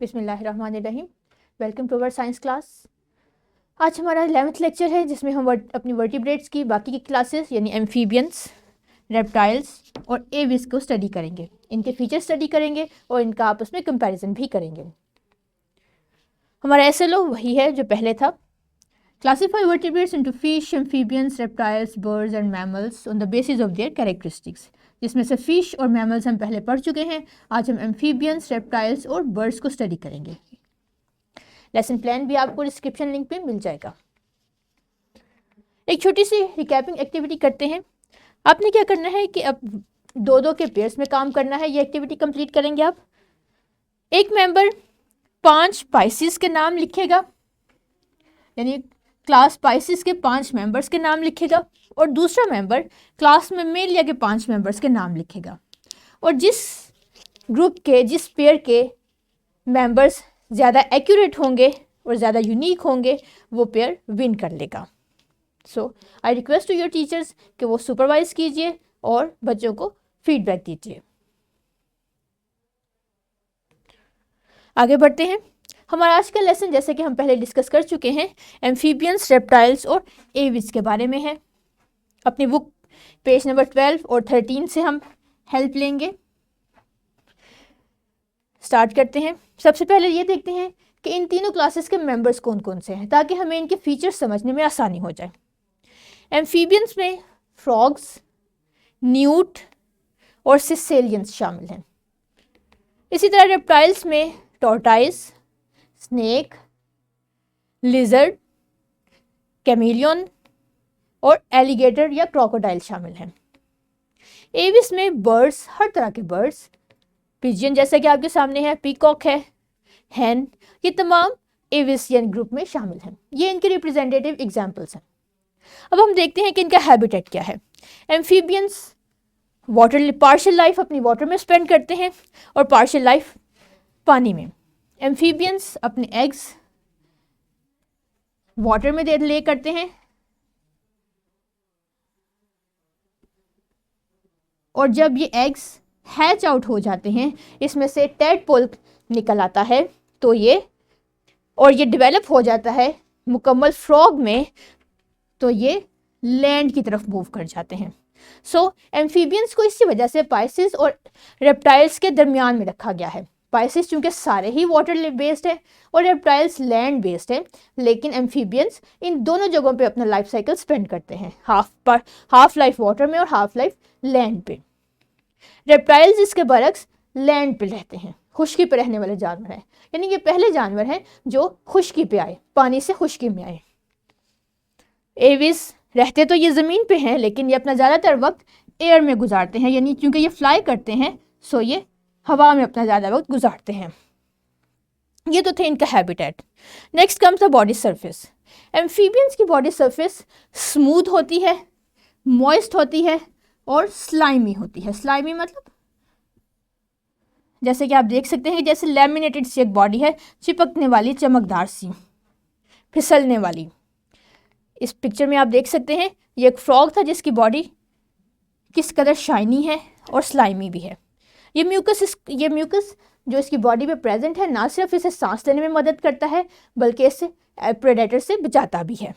बिस्मिल्लाहिर्रहमानिर्रहीम। Welcome to our science class. आज हमारा 11th लेक्चर है जिसमें हम अपनी वर्टिब्रेट्स की बाकी की क्लासेस यानी एम्फीबियंस, रेप्टाइल्स और एविस को स्टडी करेंगे। इनके फीचर स्टडी करेंगे और इनका आपस में कंपैरिजन भी करेंगे। हमारा एसएलओ वही है जो पहले था। Classify vertebrates into fish, amphibians, reptiles, birds and mammals on the basis of their characteristics. जिसमें से फिश और मैमल्स हम पहले पढ़ चुके हैं। आज हम एम्फीबियंस, रेप्टाइल्स और बर्ड्स को स्टडी करेंगे। लेसन प्लान भी आपको डिस्क्रिप्शन लिंक पे मिल जाएगा। एक छोटी सी रिकैपिंग एक्टिविटी करते हैं। आपने क्या करना है कि अब दो के पेयर्स में काम करना है। ये एक्टिविटी कंप्लीट करेंगे आप। एक मेंबर 5 पाइसिस के नाम लिखेगा, यानी क्लास पाइसिस के 5 मेंबर्स के नाम लिखेगा, और दूसरा मेंबर क्लास में मेलिया के 5 मेंबर्स के नाम लिखेगा। और जिस ग्रुप के, जिस पेयर के मेंबर्स ज़्यादा एक्यूरेट होंगे और ज़्यादा यूनिक होंगे वो पेयर विन कर लेगा। So I request to your teachers कि वो सुपरवाइज कीजिए और बच्चों को फीडबैक दीजिए। आगे बढ़ते हैं। हमारा आज का लेसन जैसे कि हम पहले डिस्कस कर चुके हैं एम्फीबियंस, रेप्टाइल्स और एविस के बारे में है। अपनी बुक पेज नंबर 12 और 13 से हम हेल्प लेंगे। स्टार्ट करते हैं। सबसे पहले ये देखते हैं कि इन तीनों क्लासेस के मेंबर्स कौन कौन से हैं ताकि हमें इनके फीचर्स समझने में आसानी हो जाए। एम्फीबियंस में फ्रॉग्स, न्यूट और सिसेलियंस शामिल हैं। इसी तरह रेप्टाइल्स में टॉर्टाइस, स्नेक, लिजर्ड, कैमेलियन और एलिगेटर या क्रोकोडाइल शामिल हैं। एविस में बर्ड्स, हर तरह के बर्ड्स, पिजियन जैसा कि आपके सामने है, पीकॉक है, हैन, ये तमाम एविसियन ग्रुप में शामिल हैं। ये इनके रिप्रेजेंटेटिव एग्जाम्पल्स हैं। अब हम देखते हैं कि इनका हैबिटेट क्या है। एम्फीबियंस वाटर, पार्शियल लाइफ अपनी वाटर में स्पेंड करते हैं और पार्शियल लाइफ पानी में। एम्फीबियंस अपने एग्स वाटर में ले करते हैं और जब ये एग्स हैच आउट हो जाते हैं, इसमें से टेडपोल निकल आता है तो ये डेवलप हो जाता है मुकम्मल फ्रॉग में, तो ये लैंड की तरफ मूव कर जाते हैं। सो एम्फीबियंस को इसी वजह से पाइसिस और रेप्टाइल्स के दरमियान में रखा गया है। पाइसिस चूँकि सारे ही वाटर बेस्ड है और रेप्टाइल्स लैंड बेस्ड है, लेकिन एम्फीबियंस इन दोनों जगहों पे अपना लाइफ साइकिल स्पेंड करते हैं, हाफ लाइफ वाटर में और हाफ लाइफ लैंड पे। रेप्टाइल्स, इसके बरक्स, लैंड पे रहते हैं, खुश्की पे रहने वाले जानवर हैं, यानी ये पहले जानवर हैं जो खुश्की पे आए, पानी से खुश्की में आए। एविस रहते तो ये ज़मीन पे हैं लेकिन ये अपना ज़्यादातर वक्त एयर में गुजारते हैं, यानी क्योंकि ये फ्लाई करते हैं सो ये हवा में अपना ज़्यादा वक्त गुजारते हैं। ये तो थे इनका habitat. Next comes the body surface. Amphibians की बॉडी सरफेस स्मूथ होती है, मॉइस्ट होती है और स्लाइमी होती है। स्लाइमी मतलब जैसे कि आप देख सकते हैं जैसे लैमिनेटेड सी एक बॉडी है, चिपकने वाली, चमकदार सी, फिसलने वाली। इस पिक्चर में आप देख सकते हैं ये एक फ्रॉग था जिसकी बॉडी किस कदर शाइनी है और स्लाइमी भी है। ये म्यूकस जो इसकी बॉडी पे प्रेजेंट है ना सिर्फ इसे सांस लेने में मदद करता है बल्कि इसे प्रेडेटर से बचाता भी है।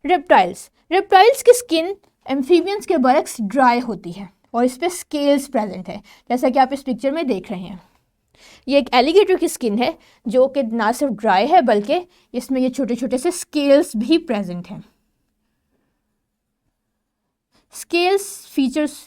रेप्टाइल्स की स्किन एम्फीबियंस के बरक्स ड्राई होती है और इस पर स्केल्स प्रेजेंट है जैसा कि आप इस पिक्चर में देख रहे हैं। ये एक एलिगेटर की स्किन है जो कि ना सिर्फ ड्राई है बल्कि इसमें ये छोटे छोटे से स्केल्स भी प्रेजेंट हैं। स्केल्स फीचर्स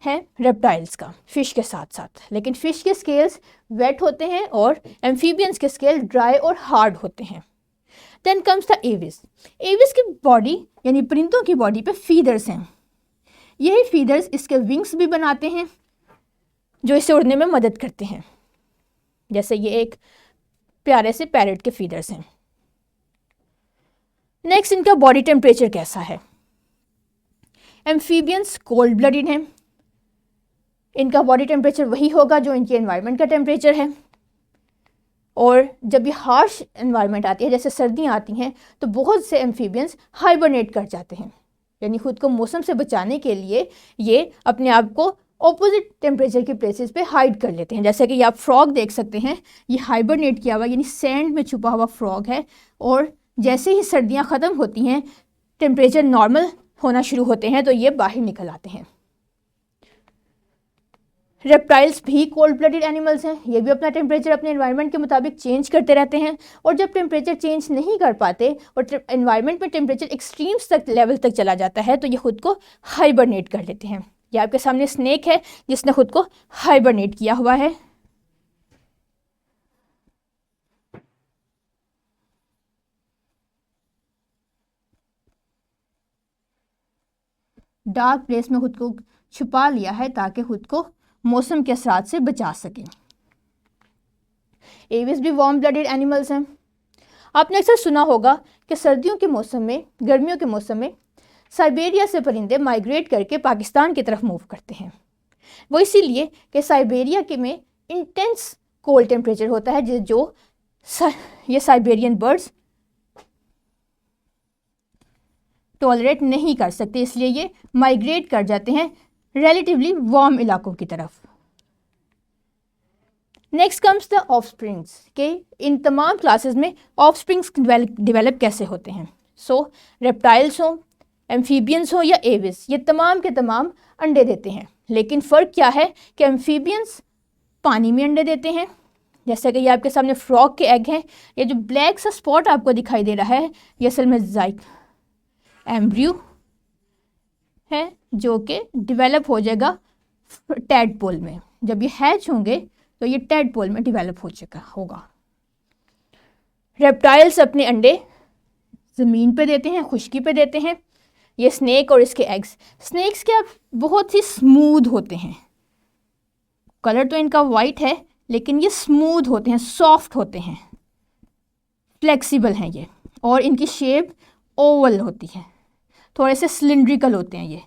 है रेप्टाइल्स का फिश के साथ साथ, लेकिन फिश के स्केल्स वेट होते हैं और एम्फीबियंस के स्केल ड्राई और हार्ड होते हैं। Then comes the aves. Aves की बॉडी यानी परिंदों की बॉडी पे फीदर्स हैं। यही फीदर्स इसके विंग्स भी बनाते हैं जो इसे उड़ने में मदद करते हैं, जैसे ये एक प्यारे से पैरेट के फीदर्स हैं। नेक्स्ट इनका बॉडी टेम्परेचर कैसा है। एम्फीबियंस कोल्ड ब्लडेड हैं। इनका बॉडी टेम्परेचर वही होगा जो इनके एनवायरनमेंट का टेम्परेचर है, और जब ये हार्श एनवायरनमेंट आती है जैसे सर्दियाँ आती हैं तो बहुत से एम्फीबियंस हाइबरनेट कर जाते हैं, यानी खुद को मौसम से बचाने के लिए ये अपने आप को ऑपोजिट टेम्परेचर के प्लेसेस पे हाइड कर लेते हैं। जैसे कि आप फ्रॉग देख सकते हैं, ये हाइबरनेट किया हुआ यानी सैंड में छुपा हुआ फ्रॉग है, और जैसे ही सर्दियाँ ख़त्म होती हैं, टेम्परेचर नॉर्मल होना शुरू होते हैं, तो ये बाहर निकल आते हैं। रेप्टाइल्स भी कोल्ड ब्लडेड एनिमल्स हैं, ये भी अपना टेम्परेचर अपने एनवायरनमेंट के मुताबिक चेंज करते रहते हैं, और जब टेम्परेचर चेंज नहीं कर पाते और एनवायरनमेंट में टेम्परेचर एक्सट्रीम्स तक लेवल तक चला जाता है, तो ये खुद को हाइबरनेट कर लेते हैं। ये आपके सामने स्नेक है जिसने खुद को हाइबरनेट किया हुआ है। डार्क प्लेस में खुद को छुपा लिया है ताकि खुद को मौसम के असरात से बचा सके। एविस भी वार्म ब्लडेड एनिमल्स हैं। आपने अक्सर सुना होगा कि सर्दियों के मौसम में, गर्मियों के मौसम में साइबेरिया से परिंदे माइग्रेट करके पाकिस्तान की तरफ मूव करते हैं। वो इसीलिए कि साइबेरिया के में इंटेंस कोल्ड टेम्परेचर होता है, जो ये साइबेरियन बर्ड्स टॉलरेट नहीं कर सकते, इसलिए ये माइग्रेट कर जाते हैं रिलेटिवली वार्म इलाकों की तरफ। नेक्स्ट कम्स द ऑफस्प्रिंग्स, के इन तमाम क्लासेस में ऑफस्प्रिंग्स डेवलप कैसे होते हैं। सो रेप्टाइल्स हों, एम्फीबियंस हो या एविस, ये तमाम के तमाम अंडे देते हैं, लेकिन फ़र्क क्या है कि एम्फीबियंस पानी में अंडे देते हैं, जैसे कि ये आपके सामने फ्रॉग के एग हैं। ये जो ब्लैक सा स्पॉट आपको दिखाई दे रहा है, ये असल में जाइक एम्ब्रियो है जो कि डेवलप हो जाएगा टैडपोल में। जब ये हैच होंगे तो ये टैडपोल में डेवलप हो चुका होगा। रेप्टाइल्स अपने अंडे ज़मीन पे देते हैं, खुश्की पे देते हैं। ये स्नेक और इसके एग्स, स्नेक्स क्या बहुत ही स्मूथ होते हैं, कलर तो इनका वाइट है लेकिन ये स्मूथ होते हैं, सॉफ्ट होते हैं, फ्लेक्सिबल हैं ये, और इनकी शेप ओवल होती है, थोड़े से सिलिंड्रिकल होते हैं। ये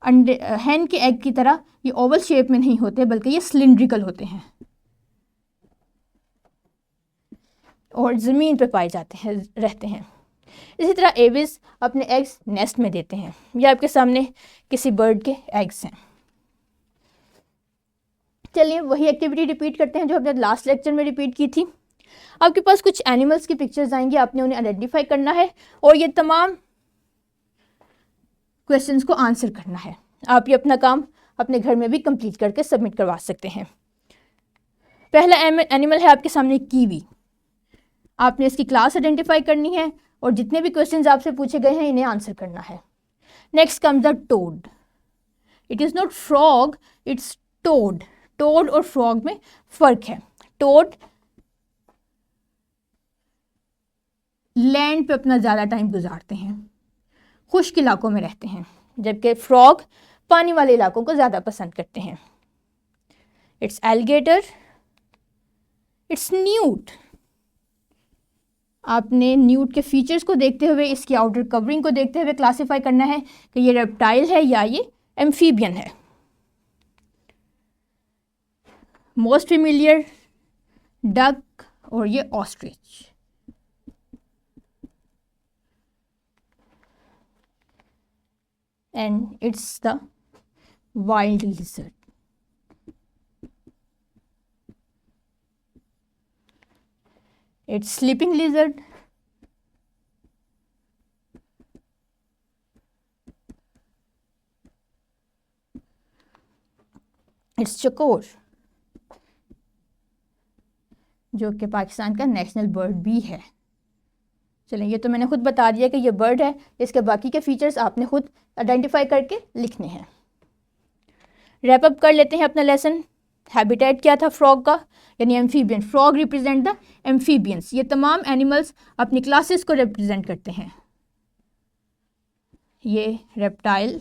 अंडे हैन के एग की तरह ये ओवल शेप में नहीं होते, बल्कि ये सिलिंड्रिकल होते हैं और ज़मीन पे पाए जाते हैं, रहते हैं। इसी तरह एविस अपने एग्स नेस्ट में देते हैं। ये आपके सामने किसी बर्ड के एग्स हैं। चलिए वही एक्टिविटी रिपीट करते हैं जो हमने लास्ट लेक्चर में रिपीट की थी। आपके पास कुछ एनिमल्स की पिक्चर्स आएंगी, आपने उन्हें आइडेंटिफाई करना है और ये तमाम क्वेश्चंस को आंसर करना है। आप ये अपना काम अपने घर में भी कंप्लीट करके सबमिट करवा सकते हैं। पहला एनिमल है आपके सामने कीवी। आपने इसकी क्लास आइडेंटिफाई करनी है और जितने भी क्वेश्चंस आपसे पूछे गए हैं इन्हें आंसर करना है। Next comes the toad. It is not frog, it's toad. Toad और फ्रॉग में फ़र्क है। टोड लैंड पे अपना ज़्यादा टाइम गुजारते हैं, खुश्क इलाकों में रहते हैं, जबकि फ्रॉग पानी वाले इलाकों को ज़्यादा पसंद करते हैं। It's alligator, it's newt. आपने न्यूट के फीचर्स को देखते हुए, इसकी आउटर कवरिंग को देखते हुए क्लासिफाई करना है कि ये रेप्टाइल है या ये एम्फीबियन है। मोस्ट फेमिलियर डक और ये ostrich. And it's the wild lizard. It's sleeping lizard. It's चकोर, जो कि पाकिस्तान का नेशनल बर्ड भी है। चलें, ये तो मैंने खुद बता दिया कि ये बर्ड है, इसके बाकी के फीचर्स आपने खुद आइडेंटिफाई करके लिखने हैं। रैप अप कर लेते हैं अपना लेसन। हैबिटेट क्या था फ्रॉग का, यानी amphibian. Frog represent the amphibians. ये तमाम एनिमल्स अपनी क्लासेस को रिप्रेजेंट करते हैं। ये reptile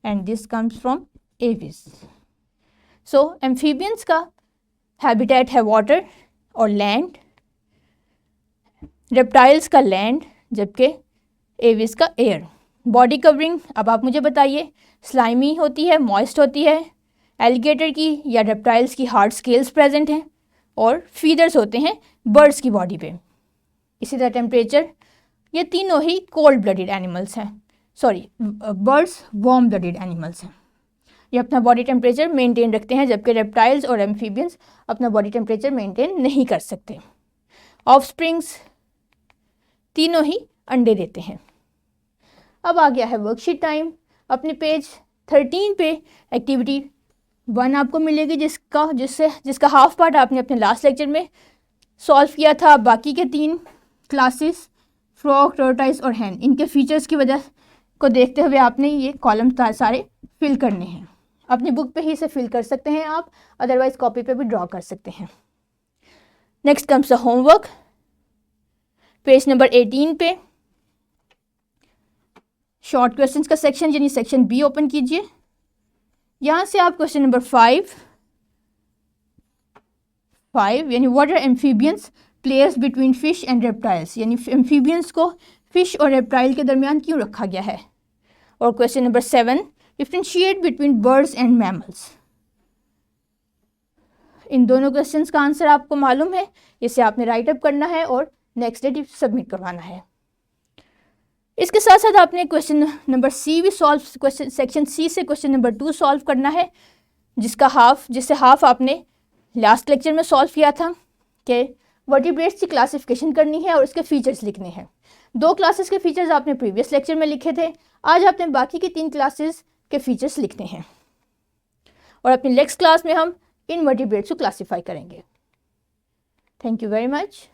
and this comes from Aves. So amphibians का हैबिटेट है वाटर और लैंड, रेप्टाइल्स का लैंड, जबकि एविस का एयर। बॉडी कवरिंग अब आप मुझे बताइए, स्लाइमी होती है, मॉइस्ट होती है। एलिगेटर की या रेप्टाइल्स की हार्ड स्केल्स प्रेजेंट हैं और फीदर्स होते हैं बर्ड्स की बॉडी पे। इसी तरह टेम्परेचर, ये तीनों ही कोल्ड ब्लडेड एनिमल्स हैं। Sorry birds warm blooded animals हैं। ये अपना बॉडी टेम्परेचर मेंटेन रखते हैं, जबकि रेप्टाइल्स और एम्फीबियंस अपना बॉडी टेम्परेचर मेंटेन नहीं कर सकते। ऑफस्प्रिंग्स तीनों ही अंडे देते हैं। अब आ गया है वर्कशीट टाइम। अपने पेज 13 पे एक्टिविटी 1 आपको मिलेगी, जिसका हाफ पार्ट आपने अपने लास्ट लेक्चर में सॉल्व किया था। बाकी के 3 क्लासेस फ्रॉग, टर्टाइस और हैन, इनके फीचर्स की वजह को देखते हुए आपने ये कॉलम सारे फिल करने हैं। अपनी बुक पे ही इसे फिल कर सकते हैं आप, अदरवाइज कॉपी पे भी ड्रॉ कर सकते हैं। Next comes the homework. Page number 18 पे शॉर्ट क्वेश्चंस का सेक्शन यानी सेक्शन बी ओपन कीजिए। यहाँ से आप क्वेश्चन नंबर 5 यानी what are amphibians players between fish and reptiles, यानी एम्फीबियंस को फिश और रेप्टाइल के दरमियान क्यों रखा गया है। और question number 7 differentiate between birds and mammals. इन दोनों क्वेश्चंस का आंसर आपको मालूम है, इसे आपने राइट अप करना है और नेक्स्ट डे सबमिट करवाना है। इसके साथ साथ आपने क्वेश्चन नंबर सी भी सॉल्व, क्वेश्चन सेक्शन सी से क्वेश्चन नंबर 2 सॉल्व जिससे हाफ आपने लास्ट लेक्चर में सॉल्व किया था कि वर्टिब्रेट्स की क्लासिफिकेशन करनी है और इसके फीचर्स लिखने हैं। 2 क्लासेस के फीचर्स आपने प्रीवियस लेक्चर में लिखे थे, आज आपने बाकी की 3 क्लासेस के फीचर्स लिखने हैं और अपनी नेक्स्ट क्लास में हम इन वर्टिब्रेट्स को क्लासीफाई करेंगे। Thank you very much.